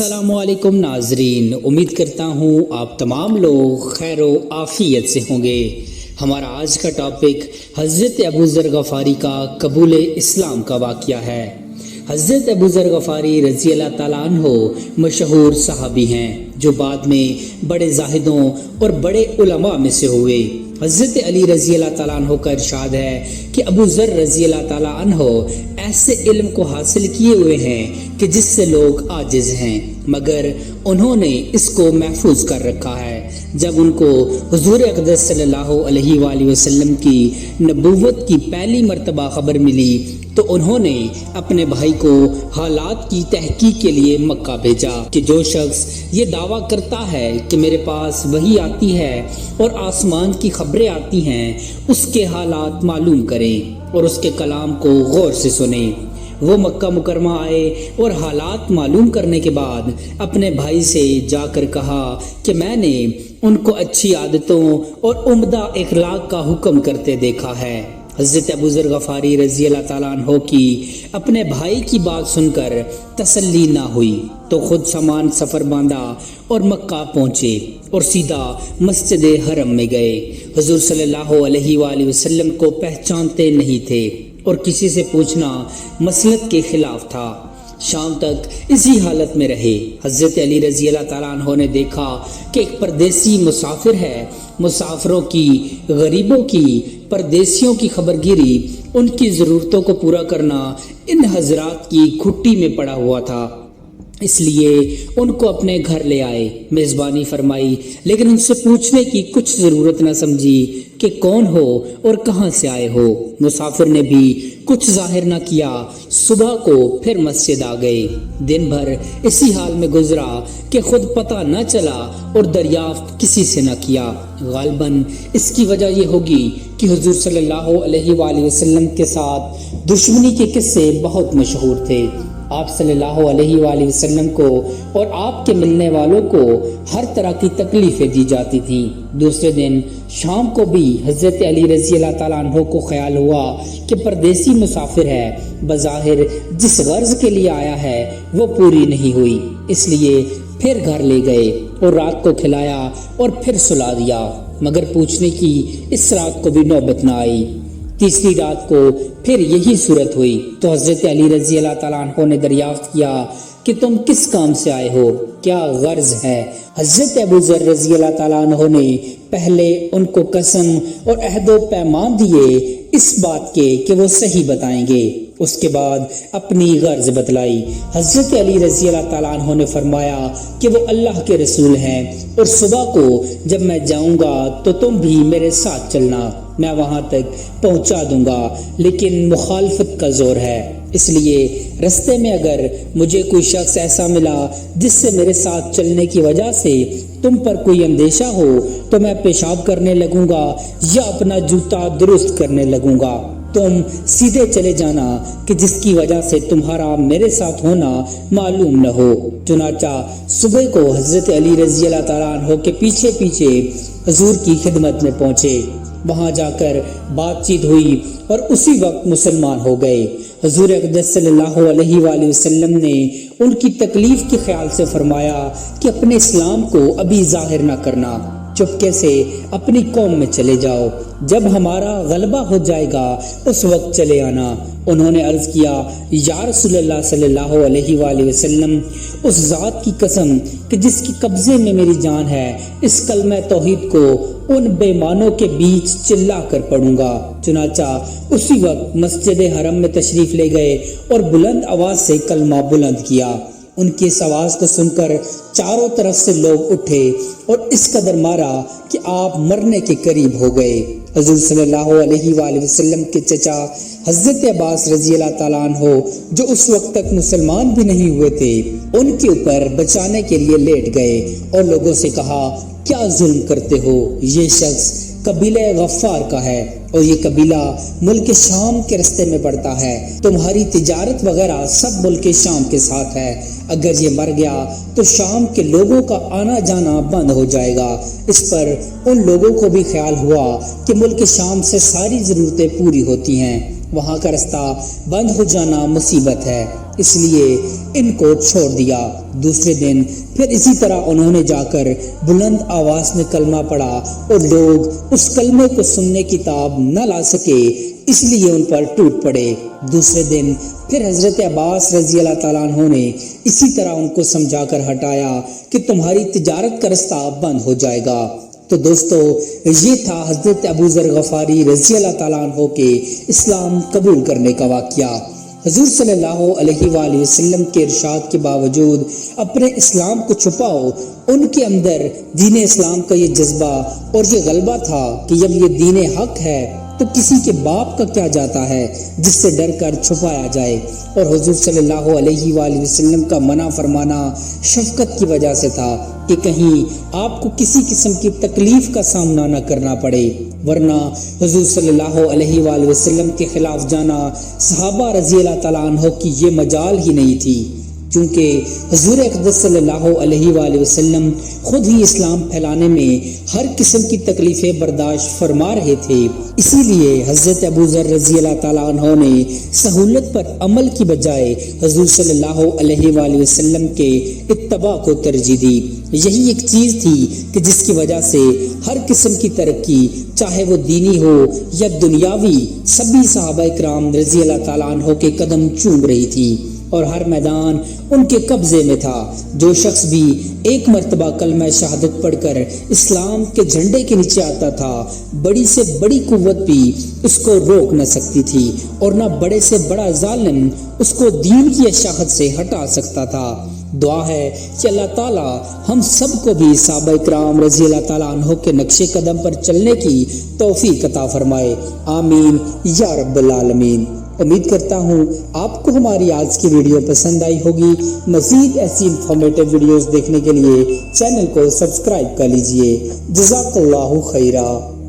السلام علیکم ناظرین، امید کرتا ہوں آپ تمام لوگ خیر و عافیت سے ہوں گے۔ ہمارا آج کا ٹاپک حضرت ابو ذر غفاری کا قبول اسلام کا واقعہ ہے۔ حضرت ابو ذر غفاری رضی اللہ تعالیٰ عنہ مشہور صحابی ہیں جو بعد میں بڑے زاہدوں اور بڑے علماء میں سے ہوئے۔ حضرت علی رضی اللہ تعالیٰ عنہ کا ارشاد ہے کہ ابو ذر رضی اللہ تعالیٰ عنہ ایسے علم کو حاصل کیے ہوئے ہیں کہ جس سے لوگ عاجز ہیں، مگر انہوں نے اس کو محفوظ کر رکھا ہے۔ جب ان کو حضور اقدس صلی اللہ علیہ وآلہ وسلم کی نبوت کی پہلی مرتبہ خبر ملی تو انہوں نے اپنے بھائی کو حالات کی تحقیق کے لیے مکہ بھیجا کہ جو شخص یہ دعویٰ کرتا ہے کہ میرے پاس وحی آتی ہے اور آسمان کی خبریں آتی ہیں، اس کے حالات معلوم کریں اور اس کے کلام کو غور سے سنیں۔ وہ مکہ مکرمہ آئے اور حالات معلوم کرنے کے بعد اپنے بھائی سے جا کر کہا کہ میں نے ان کو اچھی عادتوں اور عمدہ اخلاق کا حکم کرتے دیکھا ہے۔ حضرت ابو ذر غفاری رضی اللہ تعالیٰ عنہ کی اپنے بھائی کی بات سن کر تسلی نہ ہوئی تو خود سامان سفر باندھا اور مکہ پہنچے اور سیدھا مسجد حرم میں گئے۔ حضور صلی اللہ علیہ وآلہ وسلم کو پہچانتے نہیں تھے اور کسی سے پوچھنا مسلک کے خلاف تھا۔ شام تک اسی حالت میں رہے۔ حضرت علی رضی اللہ تعالیٰ عنہ نے دیکھا کہ ایک پردیسی مسافر ہے۔ مسافروں کی، غریبوں کی، پردیسیوں کی خبرگیری، ان کی ضرورتوں کو پورا کرنا ان حضرات کی گھٹی میں پڑا ہوا تھا، اس لیے ان کو اپنے گھر لے آئے، میزبانی فرمائی، لیکن ان سے پوچھنے کی کچھ ضرورت نہ سمجھی کہ کون ہو اور کہاں سے آئے ہو۔ مسافر نے بھی کچھ ظاہر نہ کیا۔ صبح کو پھر مسجد آ گئے۔ دن بھر اسی حال میں گزرا کہ خود پتہ نہ چلا اور دریافت کسی سے نہ کیا۔ غالباً اس کی وجہ یہ ہوگی کہ حضور صلی اللہ علیہ وآلہ وسلم کے ساتھ دشمنی کے قصے بہت مشہور تھے۔ آپ صلی اللہ علیہ وآلہ وسلم کو اور آپ کے ملنے والوں کو ہر طرح کی تکلیفیں دی جاتی تھیں۔ دوسرے دن شام کو بھی حضرت علی رضی اللہ تعالیٰ عنہ کو خیال ہوا کہ پردیسی مسافر ہے، بظاہر جس غرض کے لیے آیا ہے وہ پوری نہیں ہوئی، اس لیے پھر گھر لے گئے اور رات کو کھلایا اور پھر سلا دیا، مگر پوچھنے کی اس رات کو بھی نوبت نہ آئی۔ تیسری رات کو پھر یہی صورت ہوئی تو حضرت علی رضی اللہ تعالیٰ عنہ نے دریافت کیا کہ تم کس کام سے آئے ہو، کیا غرض ہے؟ حضرت ابو ذر رضی اللہ تعالیٰ عنہ نے پہلے ان کو قسم اور عہد و پیمان دیے اس بات کے کہ وہ صحیح بتائیں گے، اس کے بعد اپنی غرض بتلائی۔ حضرت علی رضی اللہ تعالیٰ عنہ نے فرمایا کہ وہ اللہ کے رسول ہیں اور صبح کو جب میں جاؤں گا تو تم بھی میرے ساتھ چلنا، میں وہاں تک پہنچا دوں گا، لیکن مخالفت کا زور ہے، اس لیے رستے میں اگر مجھے کوئی شخص ایسا ملا جس سے میرے ساتھ چلنے کی وجہ سے تم پر کوئی اندیشہ ہو تو میں پیشاب کرنے لگوں گا یا اپنا جوتا درست کرنے لگوں گا، تم سیدھے چلے جانا کہ جس کی وجہ سے تمہارا میرے ساتھ ہونا معلوم نہ ہو۔ چنانچہ صبح کو حضرت علی رضی اللہ تعالیٰ عنہ کے پیچھے پیچھے حضور کی خدمت میں پہنچے۔ وہاں جا کر بات چیت ہوئی اور اسی وقت مسلمان ہو گئے۔ حضور اقدس صلی اللہ علیہ وآلہ وسلم نے ان کی تکلیف کے خیال سے فرمایا کہ اپنے اسلام کو ابھی ظاہر نہ کرنا، چپکے سے اپنی قوم میں چلے جاؤ، جب ہمارا غلبہ ہو جائے گا اس وقت چلے آنا۔ انہوں نے عرض کیا، یا رسول اللہ صلی اللہ علیہ وآلہ وسلم، اس ذات کی قسم کہ جس کی قبضے میں میری جان ہے، اس کلمہ توحید کو ان بے ایمانوں کے بیچ چلا کر پڑھوں گا۔ چنانچہ اسی وقت مسجد حرم میں تشریف لے گئے اور بلند آواز سے کلمہ بلند کیا۔ ان کی اس آواز کو سن کر چاروں طرف سے لوگ اٹھے اور اس قدر مارا کہ آپ مرنے کے قریب ہو گئے۔ حضور صلی اللہ علیہ وآلہ وسلم کے چچا حضرت عباس رضی اللہ تعالیٰ عنہ جو اس وقت تک مسلمان بھی نہیں ہوئے تھے، ان کے اوپر بچانے کے لیے لیٹ گئے اور لوگوں سے کہا، کیا ظلم کرتے ہو؟ یہ شخص قبیلہ غفار کا ہے اور یہ قبیلہ ملک شام کے رستے میں پڑتا ہے، تمہاری تجارت وغیرہ سب ملک شام کے ساتھ ہے، اگر یہ مر گیا تو شام کے لوگوں کا آنا جانا بند ہو جائے گا۔ اس پر ان لوگوں کو بھی خیال ہوا کہ ملک شام سے ساری ضرورتیں پوری ہوتی ہیں، وہاں کا رستہ بند ہو جانا مصیبت ہے، اس لیے ان کو چھوڑ دیا۔ دوسرے دن پھر اسی طرح انہوں نے جا کر بلند آواز میں کلمہ پڑھا اور لوگ اس کلمے کو سننے کی تاب نہ لا سکے، اس لیے ان پر ٹوٹ پڑے۔ دوسرے دن پھر حضرت عباس رضی اللہ تعالیٰ عنہ نے اسی طرح ان کو سمجھا کر ہٹایا کہ تمہاری تجارت کا رستہ بند ہو جائے گا۔ تو دوستو، یہ تھا حضرت ابو ذر غفاری رضی اللہ تعالیٰ عنہ کے اسلام قبول کرنے کا واقعہ۔ حضور صلی اللہ علیہ وآلہ وسلم کے ارشاد کے باوجود اپنے اسلام کو چھپاؤ، ان کے اندر دین اسلام کا یہ جذبہ اور یہ غلبہ تھا کہ جب یہ دین حق ہے تو کسی کے باپ کا کیا جاتا ہے جس سے ڈر کر چھپایا جائے۔ اور حضور صلی اللہ علیہ وآلہ وسلم کا منع فرمانا شفقت کی وجہ سے تھا کہ کہیں آپ کو کسی قسم کی تکلیف کا سامنا نہ کرنا پڑے، ورنہ حضور صلی اللہ علیہ وآلہ وسلم کے خلاف جانا صحابہ رضی اللہ تعالیٰ عنہ کی یہ مجال ہی نہیں تھی، کیونکہ حضور اقدس صلی اللہ علیہ وآلہ وسلم خود ہی اسلام پھیلانے میں ہر قسم کی تکلیفیں برداشت فرما رہے تھے۔ اسی لیے حضرت ابو ذر رضی اللہ تعالیٰ عنہ نے سہولت پر عمل کی بجائے حضور صلی اللہ علیہ وآلہ وسلم کے اتباع کو ترجیح دی۔ یہی ایک چیز تھی کہ جس کی وجہ سے ہر قسم کی ترقی، چاہے وہ دینی ہو یا دنیاوی، سبھی صحابہ کرام رضی اللہ تعالیٰ عنہ کے قدم چوم رہی تھی اور ہر میدان ان کے قبضے میں تھا۔ جو شخص بھی ایک مرتبہ کلمہ شہادت پڑھ کر اسلام کے جھنڈے کے نیچے آتا تھا، بڑی سے بڑی قوت بھی اس کو روک نہ سکتی تھی اور نہ بڑے سے بڑا ظالم اس کو دین کی اشاعت سے ہٹا سکتا تھا۔ دعا ہے کہ اللہ تعالیٰ ہم سب کو بھی صحابہ کرام رضی اللہ تعالیٰ عنہ کے نقش قدم پر چلنے کی توفیق عطا فرمائے، آمین یا رب العالمین۔ امید کرتا ہوں آپ کو ہماری آج کی ویڈیو پسند آئی ہوگی۔ مزید ایسی انفارمیٹیو ویڈیوز دیکھنے کے لیے چینل کو سبسکرائب کر لیجئے۔ جزاک اللہ خیرہ۔